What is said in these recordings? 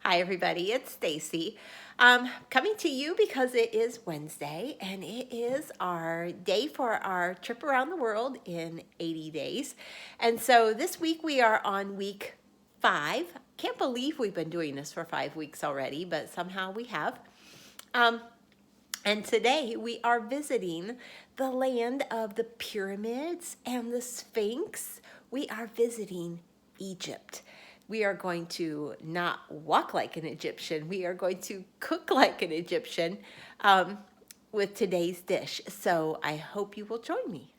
Hi everybody, it's Stacy. Coming to you because it is Wednesday and it is our day for our trip around the world in 80 days. And so this week we are on week 5. Can't believe we've been doing this for 5 weeks already, but somehow we have. Um, and today we are visiting the land of the pyramids and the Sphinx. We are visiting Egypt. We are going to not walk like an Egyptian. We are going to cook like an Egyptian with today's dish. So I hope you will join me.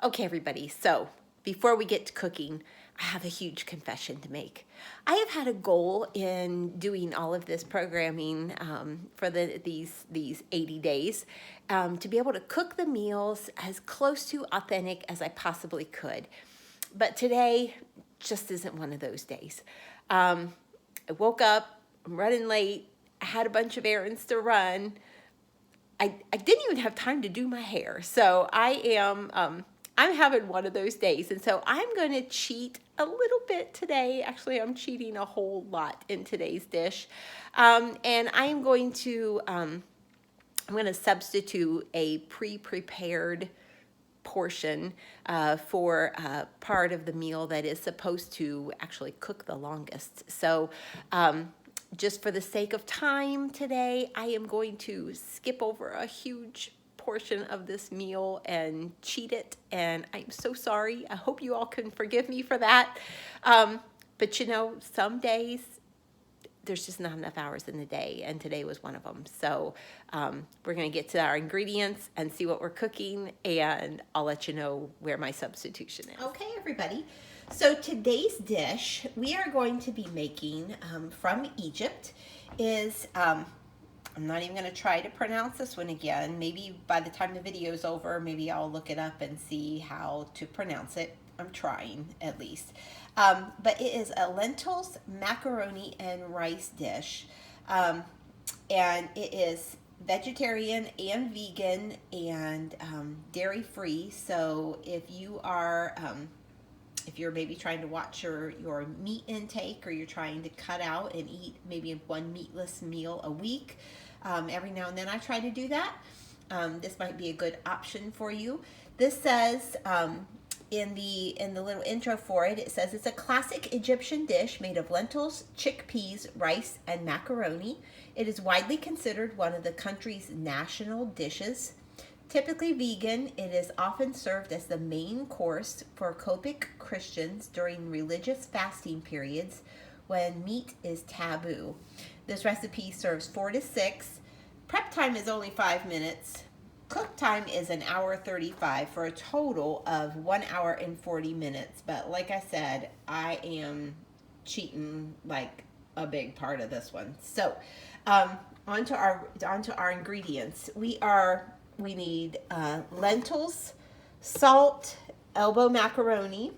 Okay, everybody. So before we get to cooking, I have a huge confession to make. I have had a goal in doing all of this programming for these 80 days to be able to cook the meals as close to authentic as I possibly could. But today just isn't one of those days. I woke up, I'm running late, I had a bunch of errands to run. I didn't even have time to do my hair. So I'm having one of those days. And so I'm going to cheat a little bit today. Actually, I'm cheating a whole lot in today's dish. And I'm going to substitute a pre-prepared portion for part of the meal that is supposed to actually cook the longest. So just for the sake of time today, I am going to skip over a huge portion of this meal and cheat it. And I'm so sorry. I hope you all can forgive me for that. But you know, some days there's just not enough hours in the day, and today was one of them. So we're going to get to our ingredients and see what we're cooking, and I'll let you know where my substitution is. Okay, everybody. So today's dish we are going to be making from Egypt is, I'm not even going to try to pronounce this one again. Maybe by the time the video is over, maybe I'll look it up and see how to pronounce it. I'm trying at least. But it is a lentils, macaroni, and rice dish. And it is vegetarian and vegan and dairy free. So if you are, if you're maybe trying to watch your meat intake, or you're trying to cut out and eat maybe one meatless meal a week, every now and then I try to do that. This might be a good option for you. This says, in the little intro for it, it says it's a classic Egyptian dish made of lentils, chickpeas, rice, and macaroni. It is widely considered one of the country's national dishes. Typically vegan, it is often served as the main course for Coptic Christians during religious fasting periods when meat is taboo. This recipe serves 4 to 6. Prep time is only 5 minutes. Cook time is 1 hour 35 for a total of 1 hour and 40 minutes. But like I said, I am cheating like a big part of this one. So onto our ingredients. We need lentils, salt, elbow macaroni,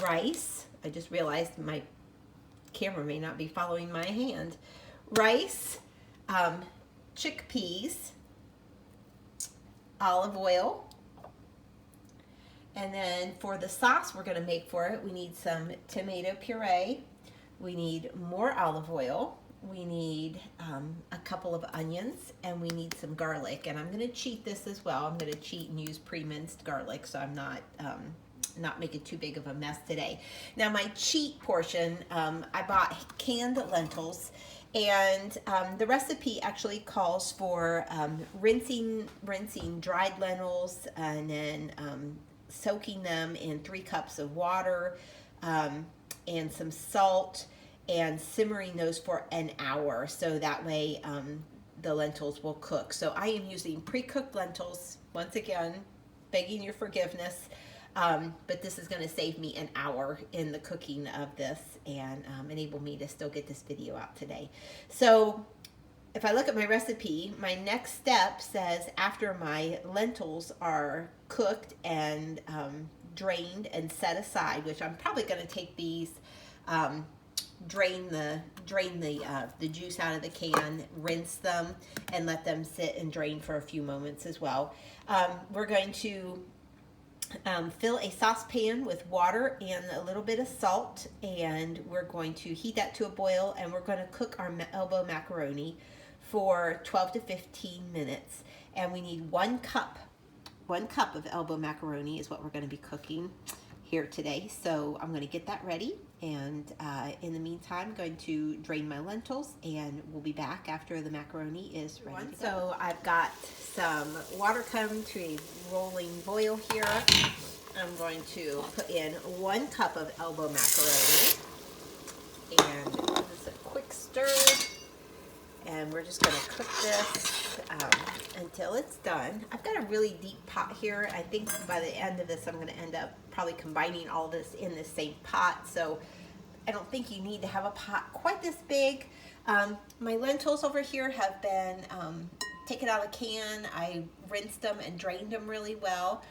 rice. I just realized my camera may not be following my hand. Rice, chickpeas, olive oil, and then for the sauce we're going to make for it, we need some tomato puree, we need more olive oil, we need a couple of onions, and we need some garlic. And I'm going to cheat this as well. I'm going to cheat and use pre-minced garlic, so I'm not making too big of a mess today. Now my cheat portion, I bought canned lentils. And the recipe actually calls for rinsing dried lentils and then soaking them in 3 cups of water and some salt, and simmering those for 1 hour, so that way the lentils will cook. So I am using pre-cooked lentils, once again, begging your forgiveness. But this is going to save me 1 hour in the cooking of this and enable me to still get this video out today. So if I look at my recipe, my next step says after my lentils are cooked and drained and set aside, which I'm probably going to take these, drain the juice out of the can, rinse them, and let them sit and drain for a few moments as well. We're going to Fill a saucepan with water and a little bit of salt, and we're going to heat that to a boil, and we're going to cook our elbow macaroni for 12 to 15 minutes. And we need 1 cup of elbow macaroni is what we're going to be cooking here today. So I'm going to get that ready, and in the meantime I'm going to drain my lentils, and we'll be back after the macaroni is ready to go. So I've got some water come to a rolling boil here. I'm going to put in 1 cup of elbow macaroni, and just a quick stir, and we're just going to cook this until it's done. I've got a really deep pot here. I think by the end of this I'm going to end up probably combining all this in the same pot, so I don't think you need to have a pot quite this big. My lentils over here have been taken out of the can. I rinsed them and drained them really well,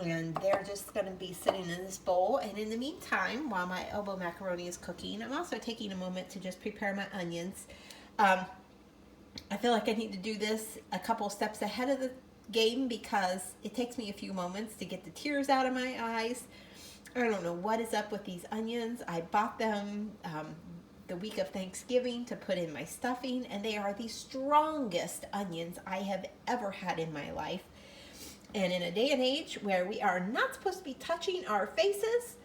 and they're just going to be sitting in this bowl. And in the meantime, while my elbow macaroni is cooking, I'm also taking a moment to just prepare my onions. I feel like I need to do this a couple steps ahead of the game because it takes me a few moments to get the tears out of my eyes. I don't know what is up with these onions. I bought them the week of Thanksgiving to put in my stuffing, and they are the strongest onions I have ever had in my life. And in a day and age where we are not supposed to be touching our faces,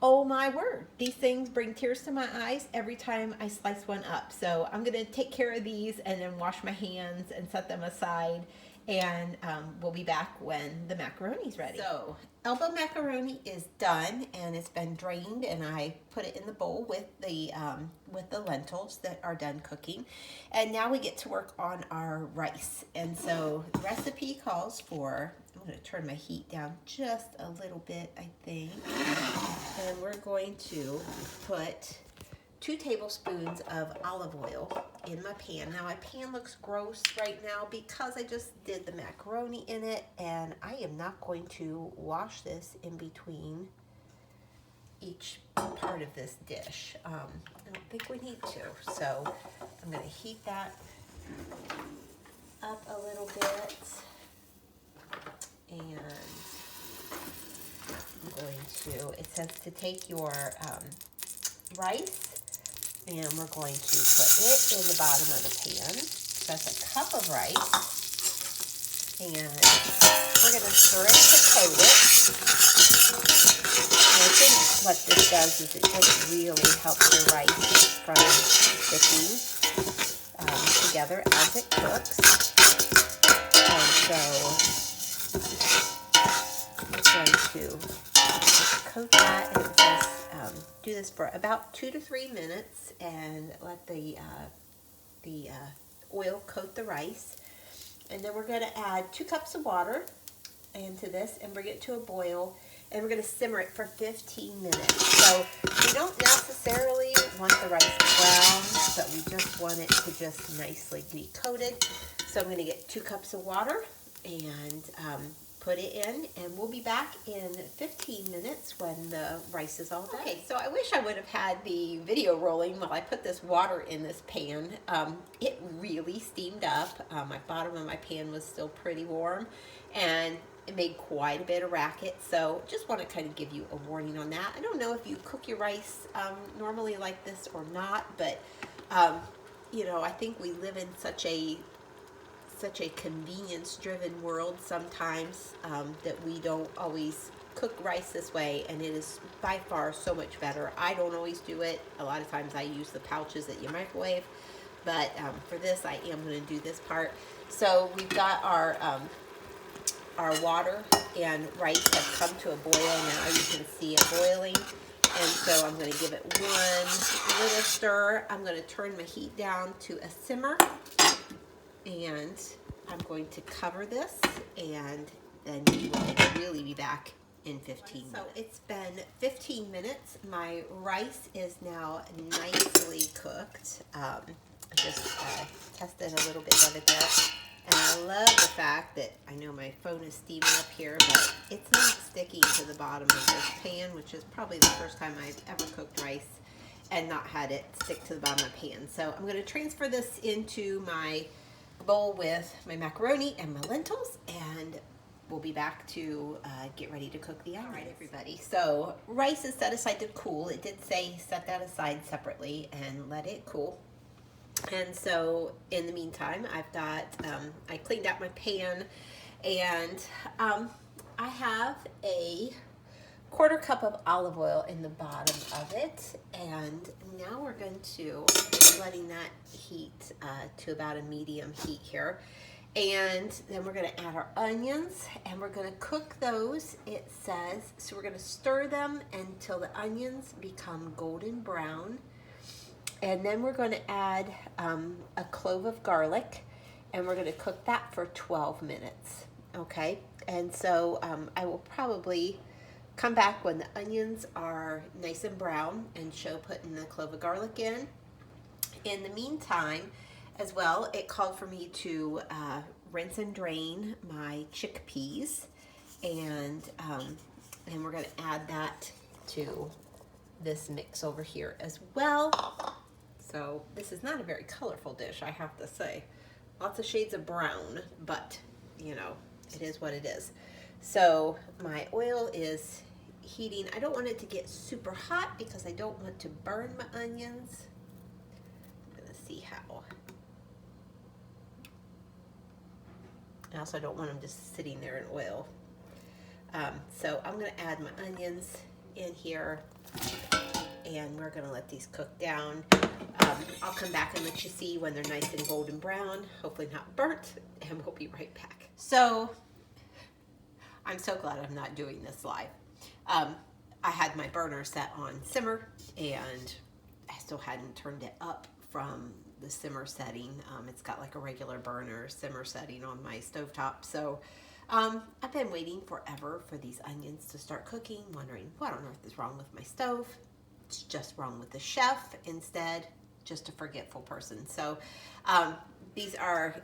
oh my word, these things bring tears to my eyes every time I slice one up. So I'm going to take care of these and then wash my hands and set them aside, and we'll be back when the macaroni's ready. So elbow macaroni is done, and it's been drained, and I put it in the bowl with the lentils that are done cooking. And now we get to work on our rice. And so the recipe calls for, I'm going to turn my heat down just a little bit, I think. And we're going to put 2 tablespoons of olive oil in my pan. Now my pan looks gross right now because I just did the macaroni in it, and I am not going to wash this in between each part of this dish. I don't think we need to. So I'm going to heat that up a little bit, and I'm going to, it says to take your rice, and we're going to put it in the bottom of the pan. That's a cup of rice, and we're going to stir it to coat it. And I think what this does is it just really helps the rice from sticking together as it cooks. And so I'm going to coat that, and it says do this for about 2 to 3 minutes and let the oil coat the rice. And then we're going to add 2 cups of water into this and bring it to a boil, and we're going to simmer it for 15 minutes. So we don't necessarily want the rice brown, but we just want it to just nicely be coated. So I'm going to get 2 cups of water and put it in, and we'll be back in 15 minutes when the rice is all done. Okay, so I wish I would have had the video rolling while I put this water in this pan. It really steamed up. My bottom of my pan was still pretty warm, and it made quite a bit of racket. So just want to kind of give you a warning on that. I don't know if you cook your rice normally like this or not, but you know, I think we live in such a convenience-driven world sometimes that we don't always cook rice this way, and it is by far so much better. I don't always do it. A lot of times I use the pouches that you microwave, but for this I am going to do this part. So we've got our water and rice have come to a boil now. You can see it boiling. And so I'm going to give it one little stir. I'm going to turn my heat down to a simmer, and I'm going to cover this, and then we will really be back in 15 minutes. So it's been 15 minutes. My rice is now nicely cooked. I just tested a little bit of it there. And I love the fact that, I know my phone is steaming up here, but it's not sticking to the bottom of this pan, which is probably the first time I've ever cooked rice and not had it stick to the bottom of the pan. So I'm going to transfer this into my bowl with my macaroni and my lentils, and we'll be back to get ready to cook the onions. All right, everybody. So rice is set aside to cool. It did say set that aside separately and let it cool. And so in the meantime, I've got, I cleaned out my pan, and I have a 1/4 cup of olive oil in the bottom of it. And now we're going to, letting that heat to about a medium heat here. And then we're going to add our onions, and we're going to cook those, it says. So we're going to stir them until the onions become golden brown. And then we're going to add a clove of garlic, and we're going to cook that for 12 minutes, okay? And so I will probably come back when the onions are nice and brown and show putting the clove of garlic in. In the meantime, as well, it called for me to rinse and drain my chickpeas, and we're going to add that to this mix over here as well. So this is not a very colorful dish, I have to say. Lots of shades of brown, but you know, it is what it is. So my oil is heating. I don't want it to get super hot because I don't want to burn my onions. I'm gonna see how. I also don't want them just sitting there in oil. So I'm gonna add my onions in here, and we're gonna let these cook down. I'll come back and let you see when they're nice and golden brown, hopefully not burnt, and we'll be right back. So I'm so glad I'm not doing this live. I had my burner set on simmer, and I still hadn't turned it up from the simmer setting. It's got like a regular burner simmer setting on my stovetop. So I've been waiting forever for these onions to start cooking, wondering what on earth is wrong with my stove. It's just wrong with the chef, instead just a forgetful person. So these are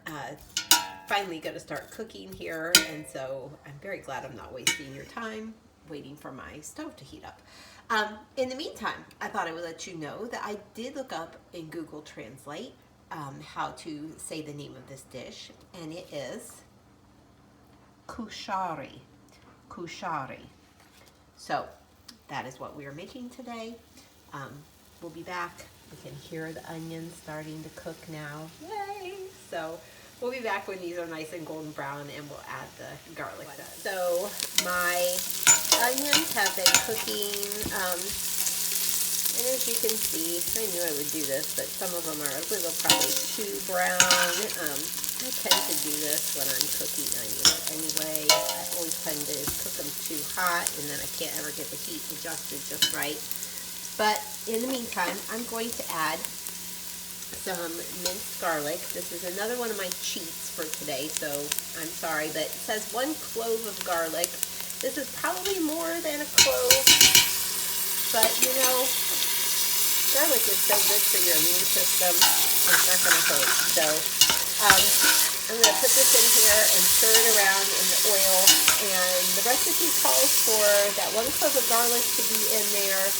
finally going to start cooking here, and so I'm very glad I'm not wasting your time waiting for my stove to heat up. In the meantime, I thought I would let you know that I did look up in Google Translate how to say the name of this dish, and it is kushari. Kushari. So that is what we are making today. We'll be back. We can hear the onions starting to cook now. Yay! So we'll be back when these are nice and golden brown, and we'll add the garlic. So my onions have been cooking, and as you can see, I knew I would do this, but some of them are a little probably too brown. I tend to do this when I'm cooking onions anyway. I always tend to cook them too hot, and then I can't ever get the heat adjusted just right. But in the meantime, I'm going to add some minced garlic. This is another one of my cheats for today, so I'm sorry, but it says 1 clove of garlic. This is probably more than a clove, but you know, garlic is so good for your immune system, it's not going to hurt. So I'm going to put this in here and stir it around in the oil, and the recipe calls for that 1 clove of garlic to be in there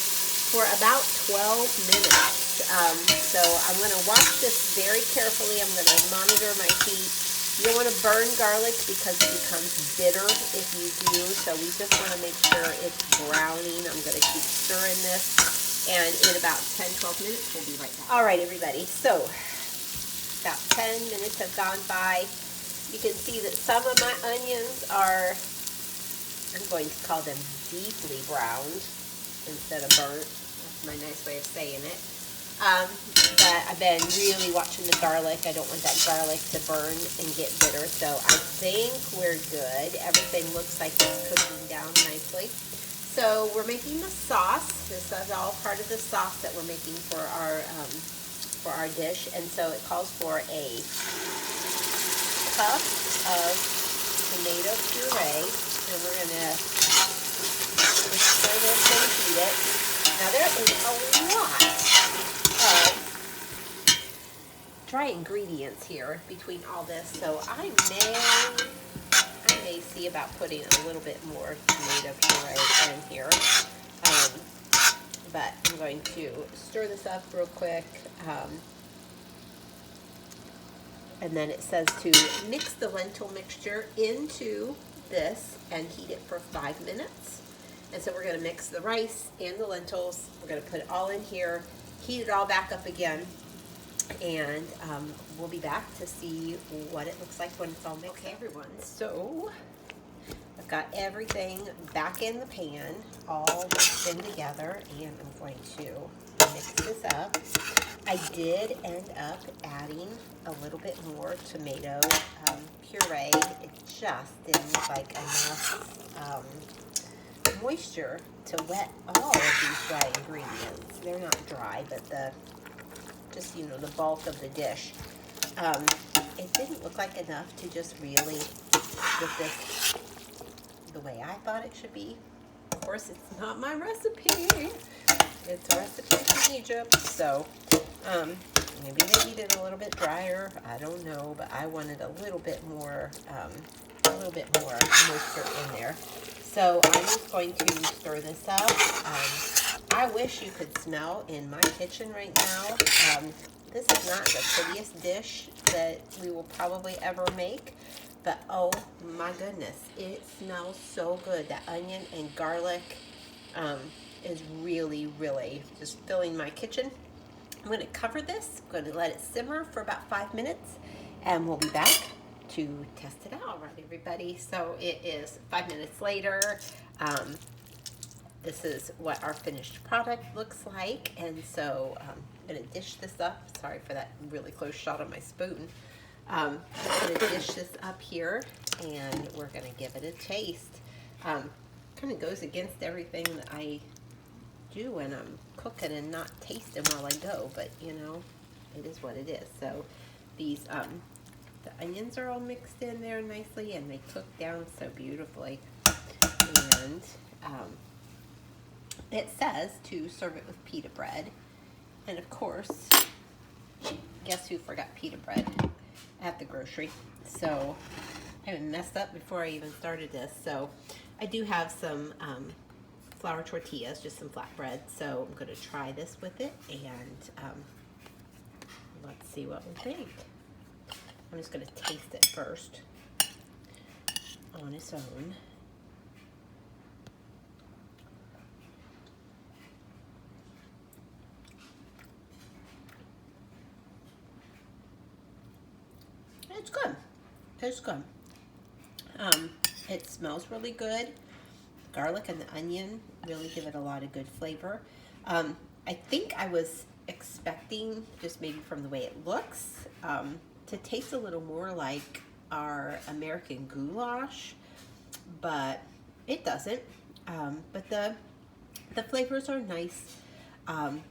for about 12 minutes. So I'm going to watch this very carefully. I'm going to monitor my heat. You don't want to burn garlic because it becomes bitter if you do. So we just want to make sure it's browning. I'm going to keep stirring this. And in about 10-12 minutes, we'll be right back. All right, everybody. So about 10 minutes have gone by. You can see that some of my onions are, I'm going to call them deeply browned instead of burnt. That's my nice way of saying it. But I've been really watching the garlic. I don't want that garlic to burn and get bitter. So I think we're good. Everything looks like it's cooking down nicely. So we're making the sauce. This is all part of the sauce that we're making for our dish. And so it calls for a cup of tomato puree. And we're going to stir this and heat it. Now there is a lot of dry ingredients here between all this, so I may see about putting a little bit more tomato puree in here, but I'm going to stir this up real quick, and then it says to mix the lentil mixture into this and heat it for 5 minutes. And so we're gonna mix the rice and the lentils. We're gonna put it all in here, heat it all back up again, and we'll be back to see what it looks like when it's all mixed. Okay, everyone, so I've got everything back in the pan, all mixed in together, and I'm going to mix this up. I did end up adding a little bit more tomato puree. It just didn't look like enough moisture to wet all of these dry ingredients. They're not dry, but the bulk of the dish. It didn't look like enough to just really get this the way I thought it should be. Of course, it's not my recipe. It's a recipe from Egypt, so maybe they eat it a little bit drier. I don't know, but I wanted a little bit more moisture in there. So I'm just going to stir this up. I wish you could smell in my kitchen right now. This is not the prettiest dish that we will probably ever make, but oh my goodness, it smells so good. That onion and garlic is really, really just filling my kitchen. I'm going to cover this. I'm going to let it simmer for about 5 minutes, and we'll be back to test it out. All right, everybody, so it is 5 minutes later. This is what our finished product looks like, and so I'm going to dish this up. Sorry for that really close shot on my spoon. I'm going to dish this up here, and we're going to give it a taste. Kind of goes against everything that I do when I'm cooking and not tasting while I go, but you know, it is what it is. So these the onions are all mixed in there nicely, and they cook down so beautifully. And it says to serve it with pita bread, and of course, guess who forgot pita bread at the grocery? So I messed up before I even started this. So I do have some flour tortillas, just some flatbread. So I'm going to try this with it, and let's see what we think. I'm just going to taste it first on its own. It's good. It's good. It smells really good. Garlic and the onion really give it a lot of good flavor. I think I was expecting, just maybe from the way it looks, to taste a little more like our American goulash, but it doesn't. But the flavors are nice, and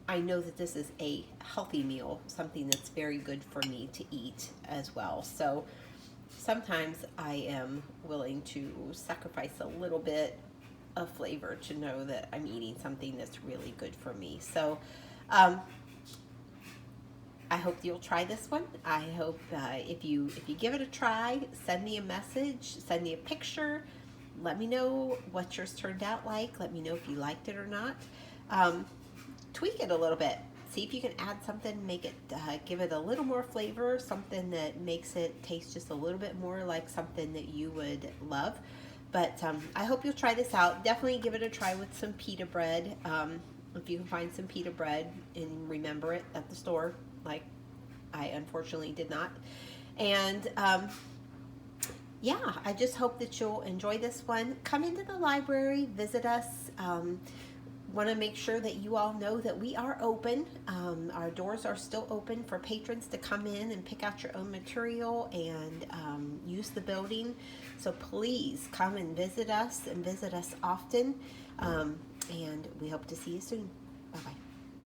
I know that this is a healthy meal, something that's very good for me to eat as well. So sometimes I am willing to sacrifice a little bit of flavor to know that I'm eating something that's really good for me. So I hope you'll try this one. I hope if you give it a try, send me a message, send me a picture, let me know what yours turned out like. Let me know if you liked it or not. Tweak it a little bit. See if you can add something, make it, give it a little more flavor, something that makes it taste just a little bit more like something that you would love. But I hope you'll try this out. Definitely give it a try with some pita bread. If you can find some pita bread and remember it at the store, like I unfortunately did not. And yeah, I just hope that you'll enjoy this one. Come into the library, visit us. Want to make sure that you all know that we are open. Our doors are still open for patrons to come in and pick out your own material and use the building. So please come and visit us often. And we hope to see you soon. Bye-bye.